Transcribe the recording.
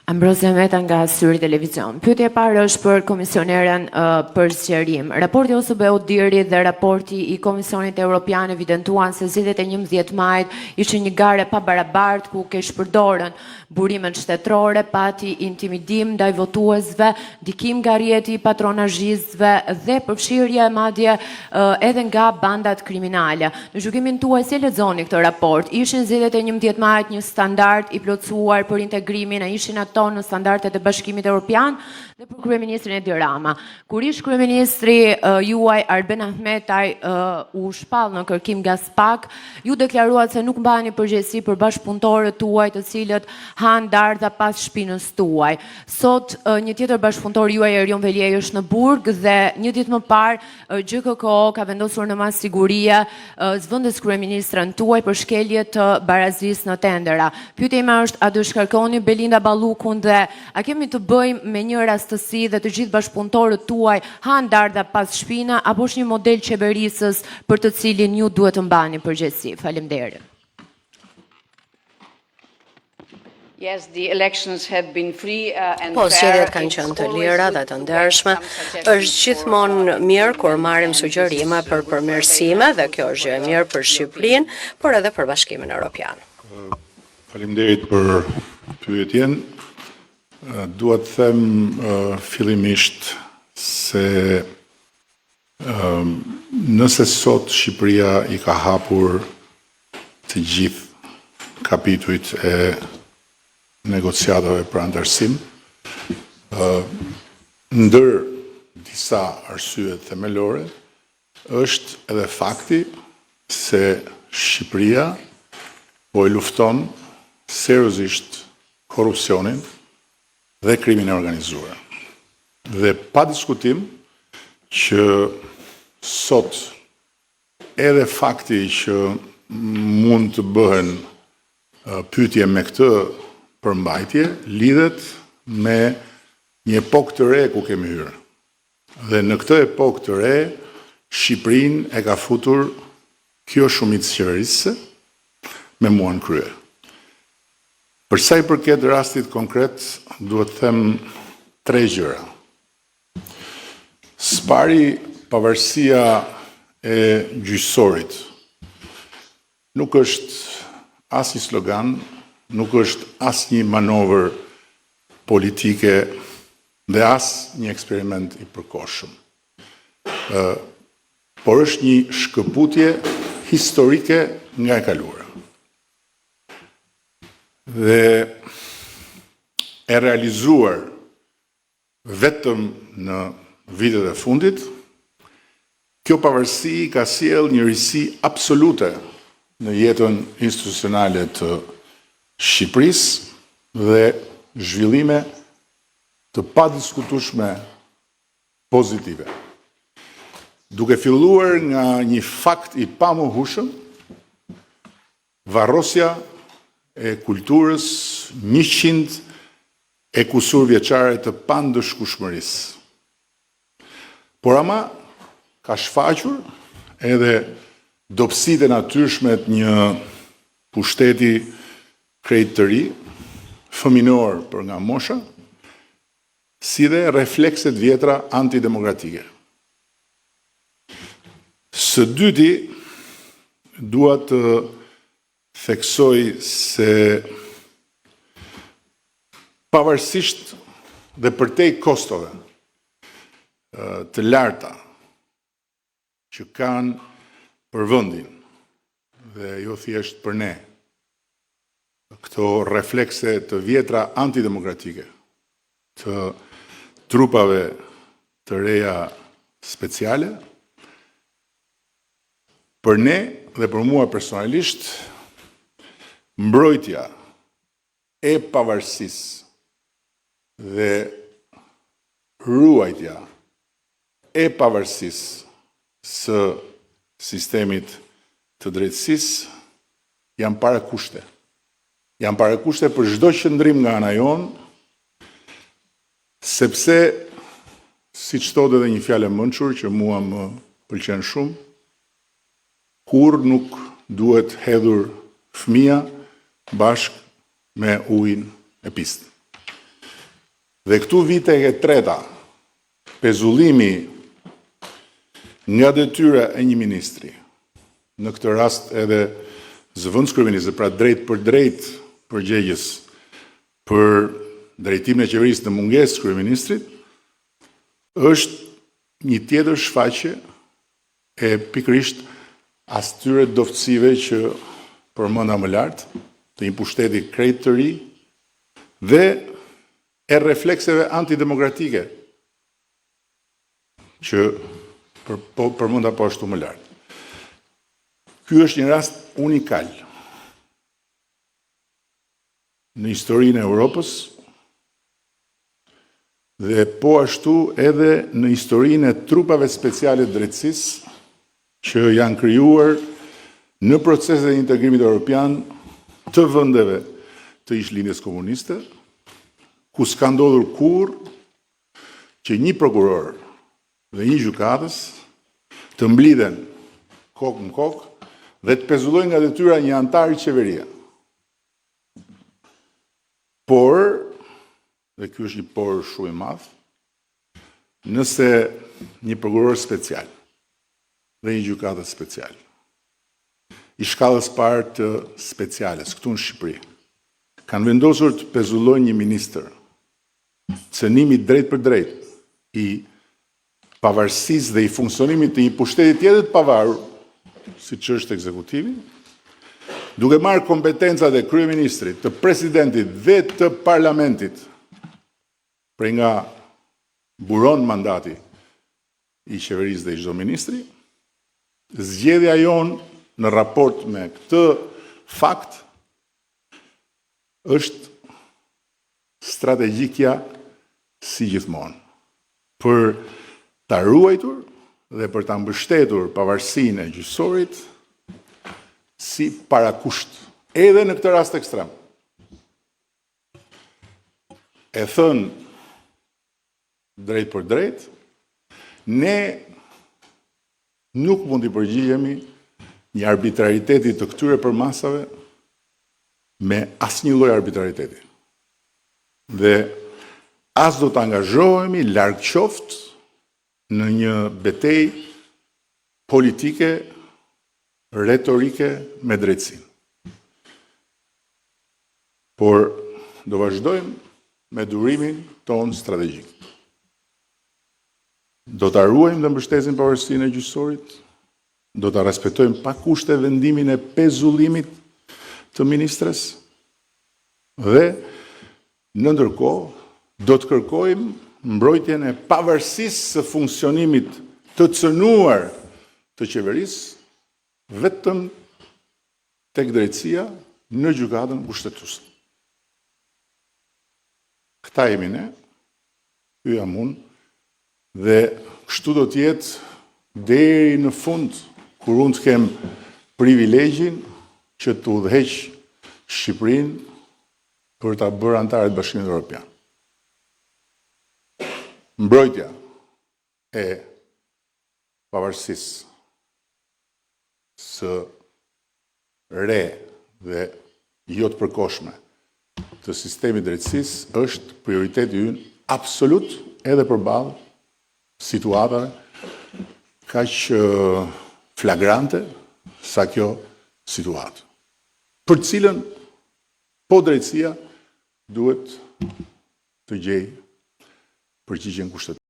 Ambrozia Meta nga Syri Televizion. Pyetja e parë është për komisioneren për zgjerim. Raporti OSBE Diri dhe raporti i Komisionit Evropian evidentuan se zgjedhjet e 11 majit ishin një ngjarje pa barabartë ku keq përdorën burimet shtetërore, pati intimidim ndaj votuesve, ndikim nga rrjeti i patronazhistëve dhe përfshirje madje edhe nga bandat kriminale. Në gjykimin tuaj si lexoni këtë raport? Ishin zgjedhjet e 11 majit një standard i plotësuar për integrimin, a ishin ato në standardet e Bashkimit Evropian? Dhe për kryeministrin Edi Rama. Kur ish kryeministri juaj Arben Ahmetaj u shpall në kërkim nga SPAK, ju deklaruat se nuk mbani përgjegjësi për bashkëpunëtorët tuaj të cilët han dardha pas shpinës tuaj. Sot një tjetër bashkëpunëtor juaj Erion Veliaj është në Burg dhe një ditë më parë GKK ka vendosur në mas sigurie zvendës kryeministrën tuaj për shkelje të barazisë në tendera. Pyetja ime është, a do shkarkoni Belinda Ballukun dhe a kemi të bëjmë me një rastësi dhe të gjithë bashkëpunëtorët tuaj han dardha pas shpina, apo është një model qeverisës për të cilin ju duhet të mbani përgjegjësi? Faleminderit. Yes, the elections have been free and Po, zgjedhjet kanë qenë të lira dhe të ndershme. Është gjithmonë mirë kur marrim sugjerime për përmirësime dhe kjo është gjë e mirë për Shqipërinë, por edhe për Bashkimin Evropian. Faleminderit për pyetjen. Dua të them fillimisht se nëse sot Shqipëria i ka hapur të gjithë kapitujt e negociatave për antarësim, ndër disa arsye themelore, është edhe fakti se Shqipëria po e lufton seriozisht korrupsionin dhe krimin e organizuar. Dhe pa diskutim që sot edhe fakti që mund të bëhen pyetje me këtë përmbajtje lidhet me një epokë të re ku kemi hyrë. Dhe në këtë epokë të re, Shqipërinë e ka futur kjo shumicë qeverisëse me mua në krye. Për sa i përket rastit konkret, duhet të them 3 gjëra. Spari, pavarësia e gjyqësorit nuk është as një slogan, nuk është as një manovër politike dhe as një eksperiment i përkohshëm. Por është një shkëputje historike nga e kaluara. Dhe e realizuar vetëm në vitet e fundit, kjo pavarësi ka sjell një risi absolute në jetën institucionale të Shqipërisë dhe zhvillime të padiskutueshme pozitive. Duke filluar nga një fakt i pamohueshëm, varrosja e kulturës 100 e kusur vjeçare të pandëshkueshmërisë. Por ama ka shfaqur edhe dobësitë e natyrshme të një pushteti krejt të ri, fëminor për nga mosha, si dhe reflekset vjetra antidemokratike. Së dyti, dua të theksoj se pavarësisht dhe përtej kostove të larta që kanë për vendin dhe jo thjesht për ne, këto reflekse të vjetra antidemokratike, të trupave të reja speciale, për ne dhe për mua personalisht, mbrojtja e pavarësisë dhe ruajtja e pavarësisë së sistemit të drejtësisë janë para kushte. Janë para kushte për çdo qëndrim nga ana jonë, sepse, siç thotë edhe një fjalë e mençur që mua më pëlqen shumë, kur nuk duhet hedhur fëmia bashkë me ujin e pistën. Dhe këtu vite e treta, pezullimi nga detyra e një ministri, në këtë rast edhe zëvendës kryeministrit, pra drejt për drejt përgjegjës për drejtimin e qeverisë në mungesë kryeministrit, është një tjetër shfaqje e pikërisht astyre doftësive që përmenda më lart, të një pushteti krejt të ri dhe e reflekseve antidemokratike që përmenda po ashtu më lart. Ky është një rast unikal në historinë e Europës dhe po ashtu edhe në historinë e trupave speciale të drejtësisë që janë krijuar në proceset e integrimit evropian të vendeve të ish-lindjes komuniste, ku s'ka ndodhur kurrë që një prokuror dhe një gjykatës të mblidhen kokë në kokë dhe të pezullojnë nga detyra një antar i qeveria. Por, dhe ky është një por shumë i madh, nëse një prokuror special dhe një gjykatës special i shkallës parë të speciales këtu në Shqipëri kanë vendosur të pezullojnë një ministër, cënimi drejt për drejt i pavarësisë dhe i funksionimit të një pushteti tjetër të pavarur, siç është ekzekutivi, duke marrë kompetencat e kryeministrit, të presidentit dhe të parlamentit, prej nga buron mandati i qeverisë dhe i çdo ministri, zgjedhja jonë në raport me këtë fakt është strategjikja si gjithmonë për ta ruajtur dhe për ta mbështetur pavarësinë e gjyqësorit si parakusht, edhe në këtë rast ekstrem. E thënë drejt për drejt, ne nuk mund t'i përgjigjemi një arbitrariteti të këtyre përmasave me asnjë lloj arbitrariteti. Dhe as do të angazhohemi larg qoftë në një betejë politike, retorike me drejtësinë. Por do vazhdojmë me durimin ton strategjik. Do ta ruajmë dhe mbështesim pavarësinë e gjyqësorit, do ta respektojmë pa kushte vendimin e pezullimit të ministres dhe në ndërkohë do të kërkojmë mbrojtjen e pavarësisë së funksionimit të cënuar të qeverisë vetëm tek drejtësia në gjykatën kushtetuese. Këta jemi ne, ky jam unë, dhe kështu do të jetë deri në fund, kur unë të kem privilegjin që të udhëheq Shqipërinë për ta bërë antare të Bashkimit Evropian. Mbrojtja e pavarësisë së re dhe jo të përkohshme të sistemit drejtësisë është prioriteti ynë absolut edhe përballë situatave kaq flagrante sa kjo situatë, për cilën po drejtësia duhet të gjejë përgjigjen kushtetuese.